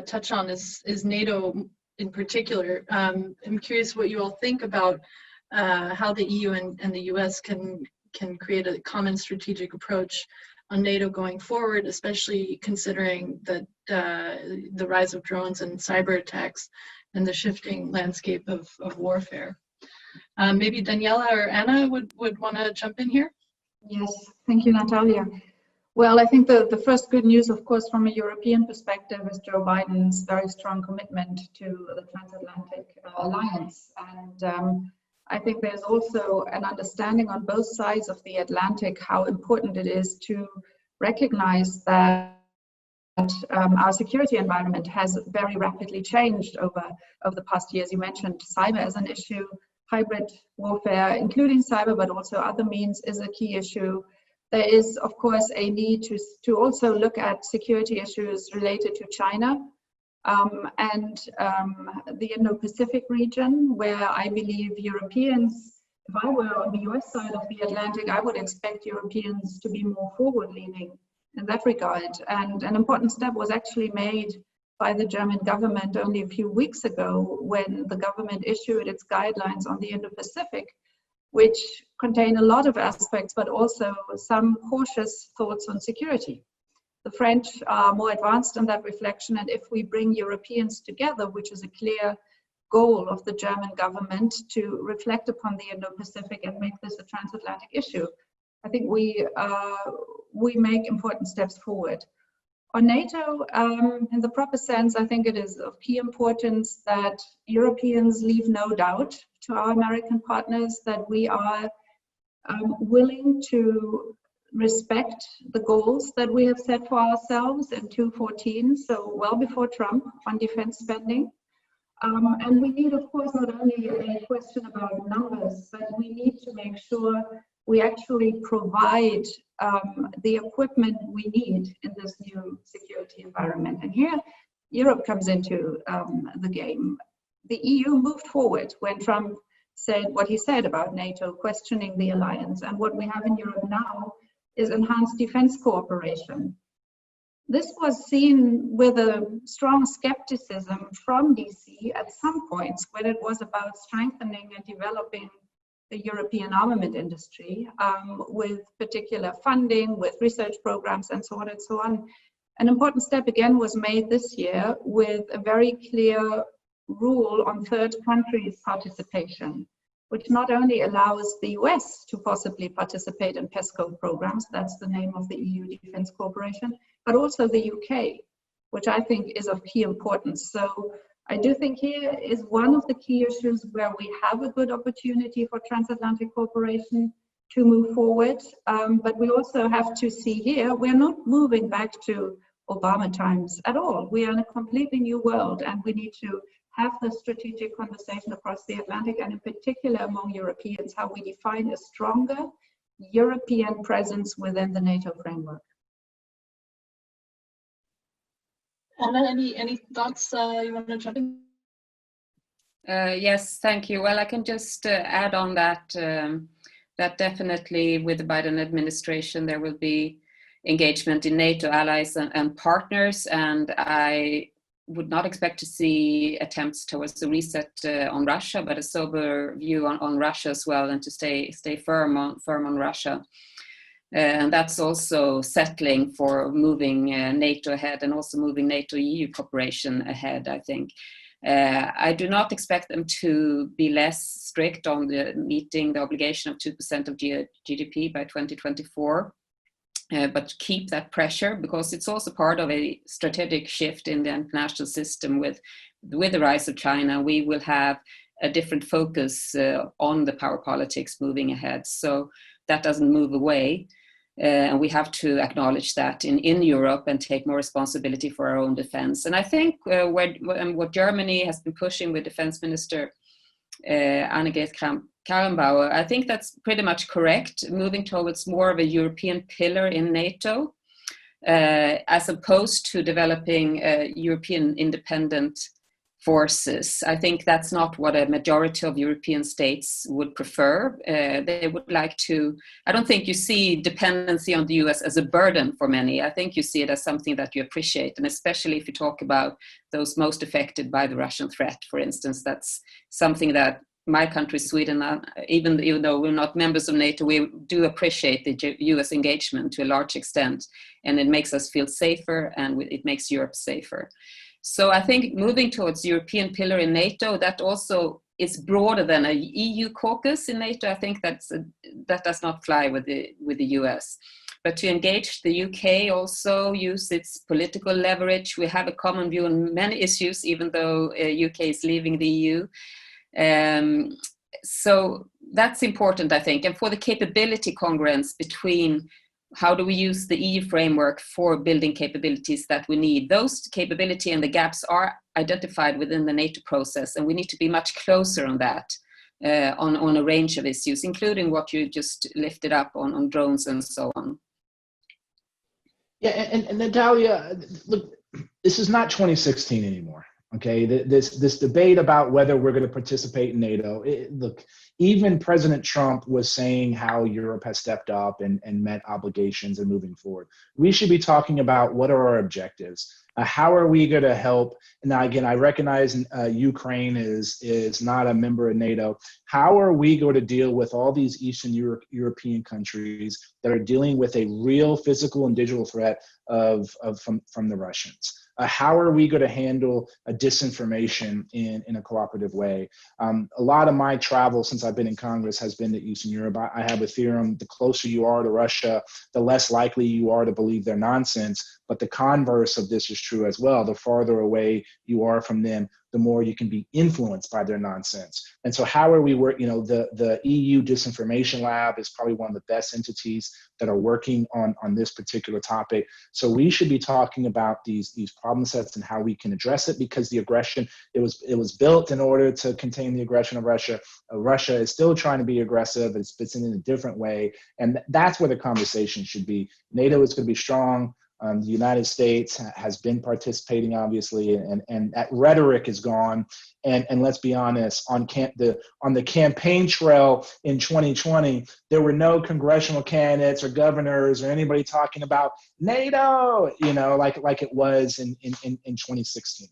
touch on is NATO in particular. I'm curious what you all think about how the EU and the US can create a common strategic approach on NATO going forward, especially considering that the rise of drones and cyber attacks and the shifting landscape of warfare. Maybe Daniela or Anna would want to jump in here? Yes, thank you, Natalia. Well, I think the first good news, of course, from a European perspective is Joe Biden's very strong commitment to the transatlantic alliance. And I think there's also an understanding on both sides of the Atlantic how important it is to recognize that our security environment has very rapidly changed over the past years. You mentioned cyber as an issue. Hybrid warfare, including cyber, but also other means, is a key issue. There is, of course, a need to also look at security issues related to China and the Indo-Pacific region, where I believe Europeans, if I were on the US side of the Atlantic, I would expect Europeans to be more forward-leaning in that regard. And an important step was actually made by the German government only a few weeks ago when the government issued its guidelines on the Indo-Pacific, which contain a lot of aspects, but also some cautious thoughts on security. The French are more advanced in that reflection, and if we bring Europeans together, which is a clear goal of the German government to reflect upon the Indo-Pacific and make this a transatlantic issue, I think we make important steps forward. On NATO, in the proper sense, I think it is of key importance that Europeans leave no doubt to our American partners that we are willing to respect the goals that we have set for ourselves in 2014, so well before Trump, on defense spending. And we need, of course, not only a question about numbers, but we need to make sure we actually provide the equipment we need in this new security environment. And here, Europe comes into the game. The EU moved forward when Trump said what he said about NATO, questioning the alliance. And what we have in Europe now is enhanced defense cooperation. This was seen with a strong skepticism from DC at some points when it was about strengthening and developing the European armament industry with particular funding, with research programs, and so on and so on. An important step again was made this year with a very clear rule on third countries' participation, which not only allows the US to possibly participate in PESCO programs, that's the name of the EU Defence Cooperation, but also the UK, which I think is of key importance. So I do think here is one of the key issues where we have a good opportunity for transatlantic cooperation to move forward. But we also have to see here, we're not moving back to Obama times at all. We are in a completely new world, and we need to have the strategic conversation across the Atlantic, and in particular among Europeans, how we define a stronger European presence within the NATO framework. Anna, any thoughts you want to jump in? Yes, thank you. Well, I can just add on that, that definitely with the Biden administration, there will be engagement in NATO allies and partners, and I would not expect to see attempts towards a reset on Russia, but a sober view on Russia as well, and to stay firm on Russia. And that's also settling for moving NATO ahead, and also moving NATO-EU cooperation ahead, I think. I do not expect them to be less strict on meeting the obligation of 2% of GDP by 2024, but keep that pressure, because it's also part of a strategic shift in the international system. With the rise of China, we will have a different focus on the power politics moving ahead. So that doesn't move away. And we have to acknowledge that in Europe and take more responsibility for our own defense. And I think what Germany has been pushing with Defense Minister Annegret Kramp-Karrenbauer, I think that's pretty much correct, moving towards more of a European pillar in NATO, as opposed to developing European independent forces. I think that's not what a majority of European states would prefer. They would like to, I don't think you see dependency on the US as a burden for many. I think you see it as something that you appreciate, and especially if you talk about those most affected by the Russian threat, for instance. That's something that my country, Sweden, even though we're not members of NATO, we do appreciate the US engagement to a large extent, and it makes us feel safer, and it makes Europe safer. So I think moving towards European pillar in NATO, that also is broader than a EU caucus in NATO. I think that does not fly with the US. But to engage the UK, also use its political leverage. We have a common view on many issues, even though UK is leaving the EU. So that's important, I think. And for the capability congruence between how do we use the EU framework for building capabilities that we need? Those capability and the gaps are identified within the NATO process, and we need to be much closer on that, on a range of issues, including what you just lifted up on drones and so on. Yeah, and Natalia, look, this is not 2016 anymore. Okay, this debate about whether we're going to participate in NATO, look, even President Trump was saying how Europe has stepped up and met obligations and moving forward. We should be talking about what are our objectives. How are we going to help? Now, again, I recognize Ukraine is not a member of NATO. How are we going to deal with all these Eastern European countries that are dealing with a real physical and digital threat from the Russians? How are we going to handle disinformation in a cooperative way? A lot of my travel since I've been in Congress has been to Eastern Europe. I have a theorem: the closer you are to Russia, the less likely you are to believe their nonsense. But the converse of this is true as well. The farther away you are from them, the more you can be influenced by their nonsense. And so how are we working? You know, the EU Disinformation Lab is probably one of the best entities that are working on this particular topic. So we should be talking about these problem sets and how we can address it, because the aggression, it was built in order to contain the aggression of Russia. Russia is still trying to be aggressive. It's in a different way. And that's where the conversation should be. NATO is going to be strong. The United States has been participating, obviously, and that rhetoric is gone. And let's be honest, on the campaign trail in 2020, there were no congressional candidates or governors or anybody talking about NATO, you know, like it was in 2016.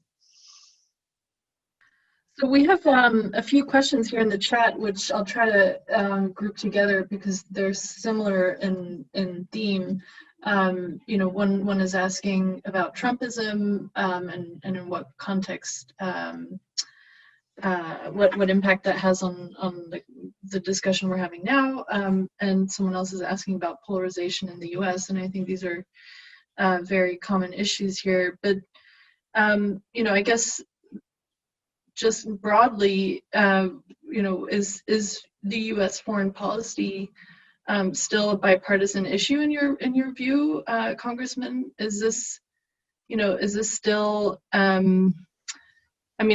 So we have a few questions here in the chat, which I'll try to group together because they're similar in theme. You know, one is asking about Trumpism and in what context, what impact that has on the discussion we're having now, and someone else is asking about polarization in the U.S. And I think these are very common issues here. But you know, I guess just broadly, you know, is the U.S. foreign policy still a bipartisan issue in your view, Congressman? Is this you know, is this still, I mean,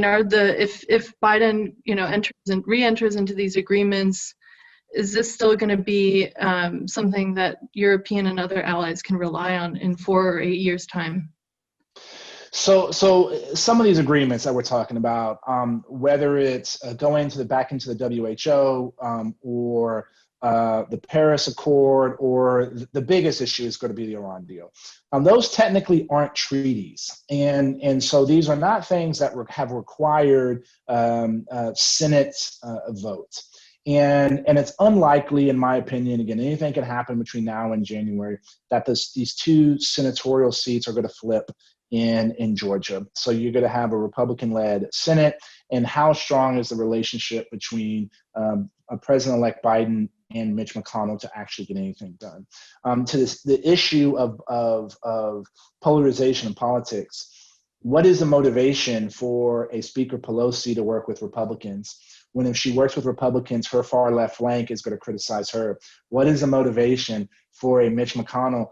if Biden, you know, re-enters into these agreements, is this still going to be something that European and other allies can rely on in 4 or 8 years' time? So some of these agreements that we're talking about, whether it's going back into the WHO or the Paris Accord, or the biggest issue is going to be the Iran deal. Those technically aren't treaties, and so these are not things that have required Senate votes. And it's unlikely, in my opinion, again, anything can happen between now and January, that these 2 senatorial seats are going to flip in Georgia. So you're going to have a Republican-led Senate, and how strong is the relationship between President-elect Biden and Mitch McConnell to actually get anything done? The issue of polarization in politics, what is the motivation for a Speaker Pelosi to work with Republicans when, if she works with Republicans, her far left flank is going to criticize her? What is the motivation for a Mitch McConnell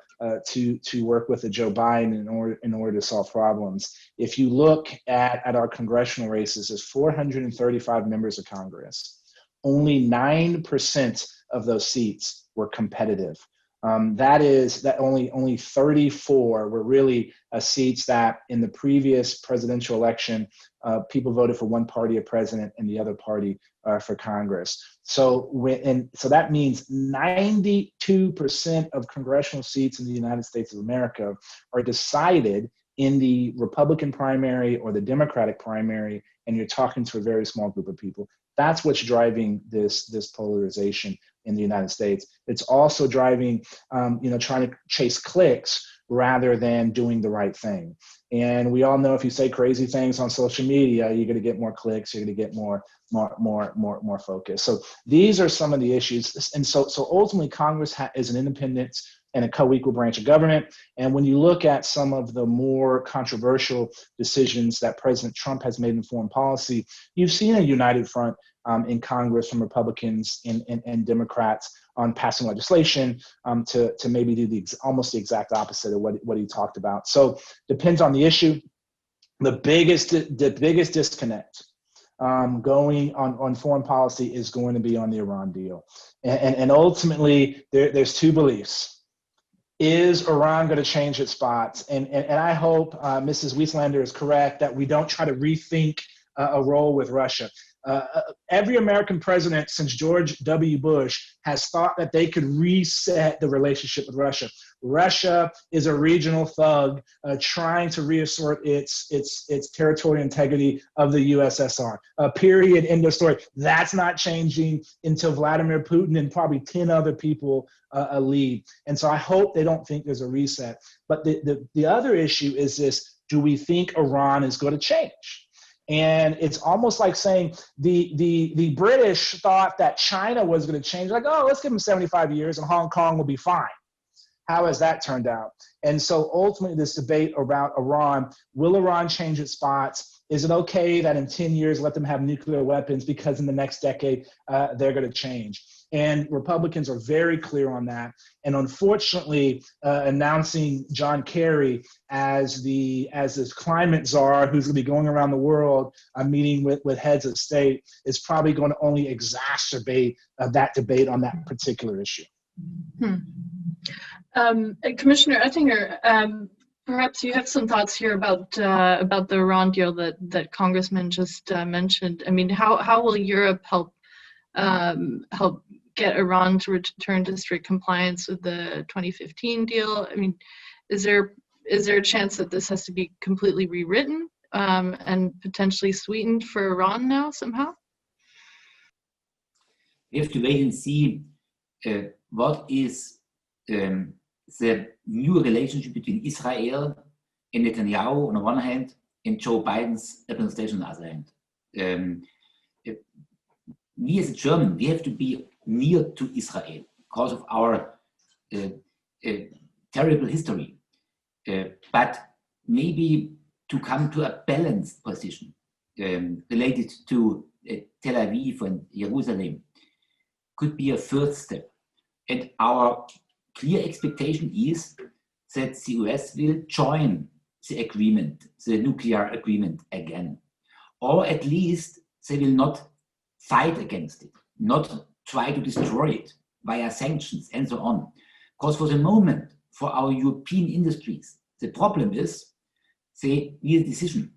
to work with a Joe Biden in order to solve problems? If you look at our congressional races, there's 435 members of Congress. Only 9% of those seats were competitive. That only 34 were really seats that in the previous presidential election, people voted for one party of president and the other party for Congress. So that means 92% of congressional seats in the United States of America are decided in the Republican primary or the Democratic primary, and you're talking to a very small group of people. That's what's driving this polarization in the United States. It's also driving, trying to chase clicks rather than doing the right thing. And we all know if you say crazy things on social media, you're going to get more clicks, you're going to get more focus. So these are some of the issues. And so ultimately, Congress is an independent and a co-equal branch of government. And when you look at some of the more controversial decisions that President Trump has made in foreign policy, you've seen a united front in Congress from Republicans and Democrats on passing legislation to maybe do almost the exact opposite of what he talked about. So depends on the issue. The biggest disconnect going on foreign policy is going to be on the Iran deal. And ultimately, there's 2 beliefs. Is Iran going to change its spots? And I hope Mrs. Wieslander is correct that we don't try to rethink a role with Russia. Every American president since George W. Bush has thought that they could reset the relationship with Russia. Russia is a regional thug trying to reassert its territorial integrity of the USSR. Period. End of story. That's not changing until Vladimir Putin and probably 10 other people leave. And so I hope they don't think there's a reset. But the other issue is this: do we think Iran is going to change? And it's almost like saying the British thought that China was going to change. Like, oh, let's give them 75 years and Hong Kong will be fine. How has that turned out? And so ultimately this debate about Iran, will Iran change its spots? Is it okay that in 10 years, let them have nuclear weapons because in the next decade, they're going to change? And Republicans are very clear on that. And unfortunately, announcing John Kerry as this climate czar who's going to be going around the world meeting with heads of state is probably going to only exacerbate that debate on that particular issue. Commissioner Oettinger, perhaps you have some thoughts here about the Iran deal that Congressman just mentioned. I mean, how will Europe help get Iran to return to strict compliance with the 2015 deal? I mean, is there a chance that this has to be completely rewritten and potentially sweetened for Iran now somehow? We have to wait and see what is the new relationship between Israel and Netanyahu on the one hand and Joe Biden's administration on the other hand. We as a German, we have to be near to Israel because of our terrible history. But maybe to come to a balanced position related to Tel Aviv and Jerusalem could be a first step. And our clear expectation is that the US will join the agreement, the nuclear agreement again. Or at least they will not fight against it, not try to destroy it via sanctions and so on. Because for the moment, for our European industries, the problem is they need a decision.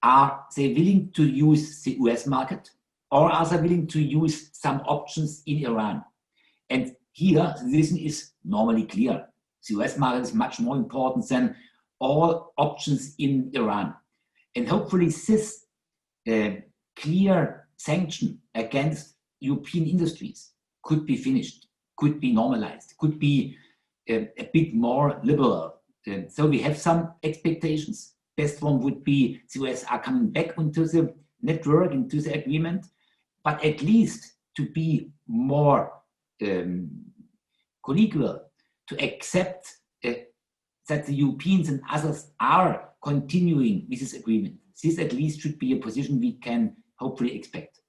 Are they willing to use the US market, or are they willing to use some options in Iran? And here, the decision is normally clear. The US market is much more important than all options in Iran. And hopefully this clear sanction against European industries could be finished, could be normalized, could be a bit more liberal. So we have some expectations. Best one would be the US are coming back into the network, into the agreement, but at least to be more collegial, to accept that the Europeans and others are continuing with this agreement. This at least should be a position we can hopefully expect.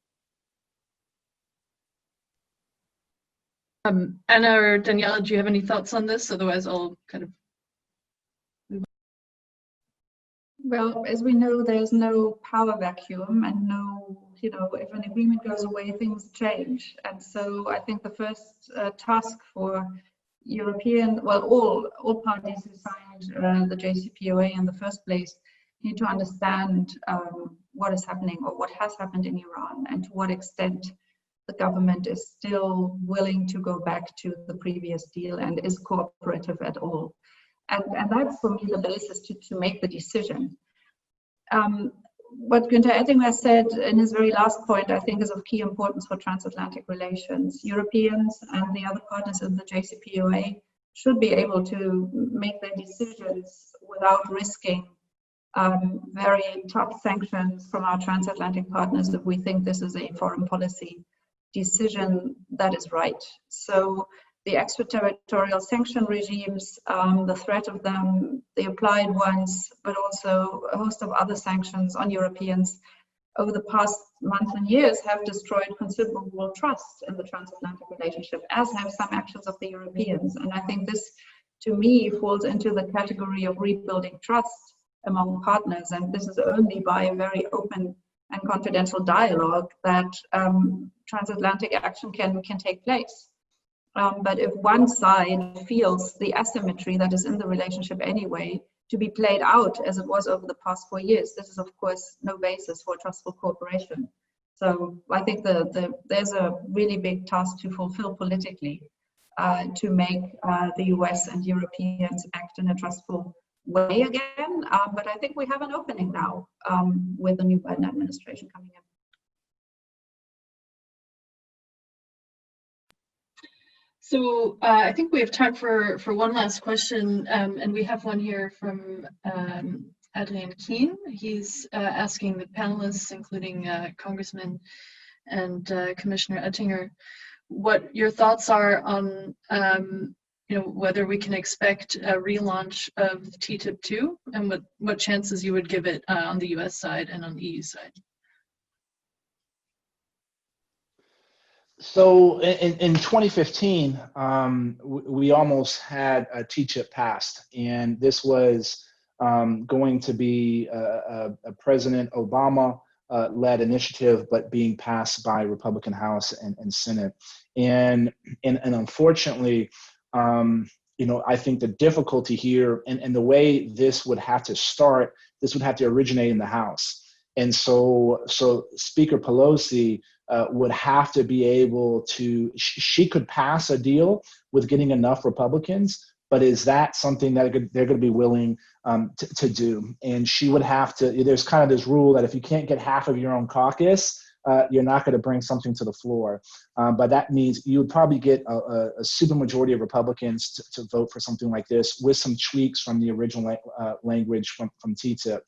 Anna or Daniela, do you have any thoughts on this? Otherwise, I'll kind of. Well, as we know, there's no power vacuum, and no, if an agreement goes away, things change. And so I think the first task for European, well, all parties who signed the JCPOA in the first place need to understand what is happening, or what has happened in Iran, and to what extent the government is still willing to go back to the previous deal and is cooperative at all. And that's for me the basis to make the decision. What Günther Oettinger said in his very last point, I think, is of key importance for transatlantic relations. Europeans and the other partners in the JCPOA should be able to make their decisions without risking very tough sanctions from our transatlantic partners if we think this is a foreign policy decision that is right. So the extraterritorial sanction regimes, the threat of them, the applied ones, but also a host of other sanctions on Europeans over the past months and years have destroyed considerable trust in the transatlantic relationship, as have some actions of the Europeans. And I think this, to me, falls into the category of rebuilding trust among partners. And this is only by a very open and confidential dialogue that transatlantic action can take place. But if one side feels the asymmetry that is in the relationship anyway to be played out as it was over the past 4 years, this is of course no basis for trustful cooperation. So I think there's a really big task to fulfill politically to make the US and Europeans act in a trustful way again. But I think we have an opening now with the new Biden administration coming in. So I think we have time for one last question, and we have one here from Adrian Keen. He's asking the panelists, including Congressman and Commissioner Oettinger, what your thoughts are on whether we can expect a relaunch of TTIP2, and what chances you would give it on the US side and on the EU side. So in 2015, we almost had a TTIP passed, and this was going to be a President Obama led initiative, but being passed by Republican House and Senate. And unfortunately, I think the difficulty here and the way this would have to start, this would have to originate in the House. And so Speaker Pelosi would have to be able to, she could pass a deal with getting enough Republicans, but is that something that they're going to be willing to do? And she would have to, there's kind of this rule that if you can't get half of your own caucus, you're not going to bring something to the floor. But that means you would probably get a supermajority of Republicans to vote for something like this with some tweaks from the original language from TTIP.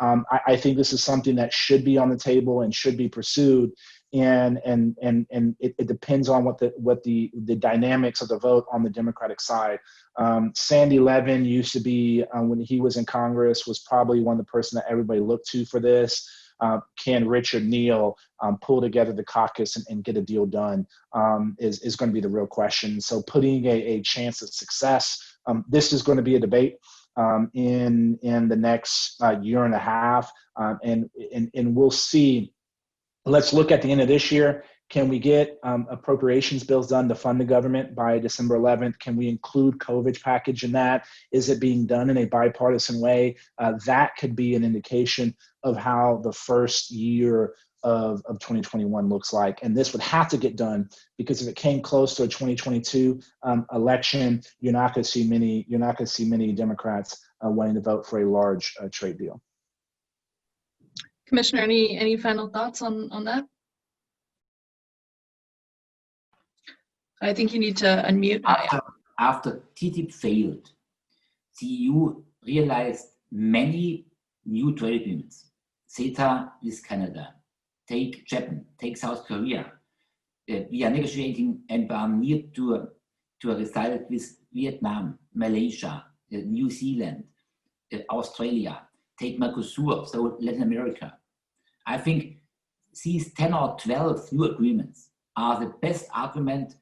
I think this is something that should be on the table and should be pursued. And it depends on what the dynamics of the vote on the Democratic side. Sandy Levin used to be, when he was in Congress, was probably one of the person that everybody looked to for this. Can Richard Neal pull together the caucus and get a deal done is going to be the real question. So putting a chance of success, this is going to be a debate. in the next year and a half, and we'll see. Let's look at the end of this year. Can we get appropriations bills done to fund the government by December 11th? Can we include COVID package in that? Is it being done in a bipartisan way? That could be an indication of how the first year of 2021 looks like. And this would have to get done, because if it came close to a 2022 election, you're not going to see many Democrats wanting to vote for a large trade deal. Commissioner, any final thoughts on that? I think you need to unmute. After TTIP failed, the EU realized many new trade agreements. CETA with Canada, take Japan, take South Korea. We are negotiating and are near to a result with Vietnam, Malaysia, New Zealand, Australia, take Mercosur, so Latin America. I think these 10 or 12 new agreements are the best argument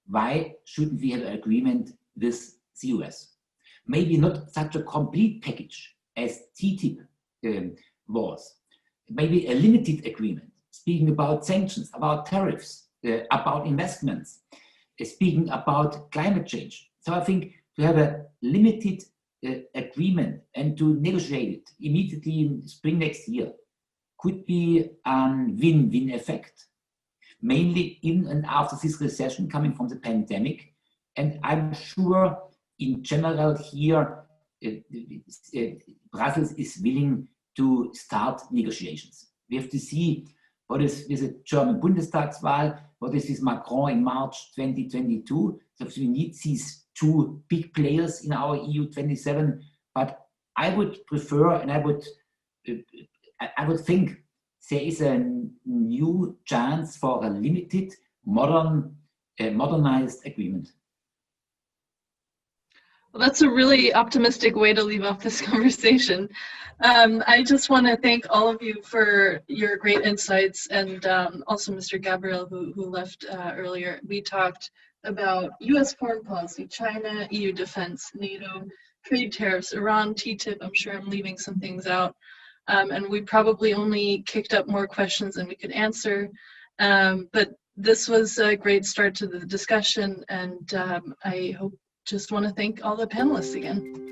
why shouldn't we have an agreement with the US. Maybe not such a complete package as TTIP was. Maybe a limited agreement, speaking about sanctions, about tariffs, about investments, speaking about climate change. So I think to have a limited agreement and to negotiate it immediately in spring next year could be a win-win effect, mainly in and after this recession coming from the pandemic. And I'm sure in general here, Brussels is willing to start negotiations. We have to see what is with the German Bundestagswahl, what is with Macron in March 2022. So we need these two big players in our EU 27, but I would prefer, and I would think there is a new chance for a limited, modernized agreement. Well, that's a really optimistic way to leave off this conversation. I just want to thank all of you for your great insights, and also Mr. Gabriel, who left earlier. We talked about US foreign policy, China, EU defense, NATO, trade tariffs, Iran, TTIP. I'm sure I'm leaving some things out. And we probably only kicked up more questions than we could answer. But this was a great start to the discussion, and I just want to thank all the panelists again.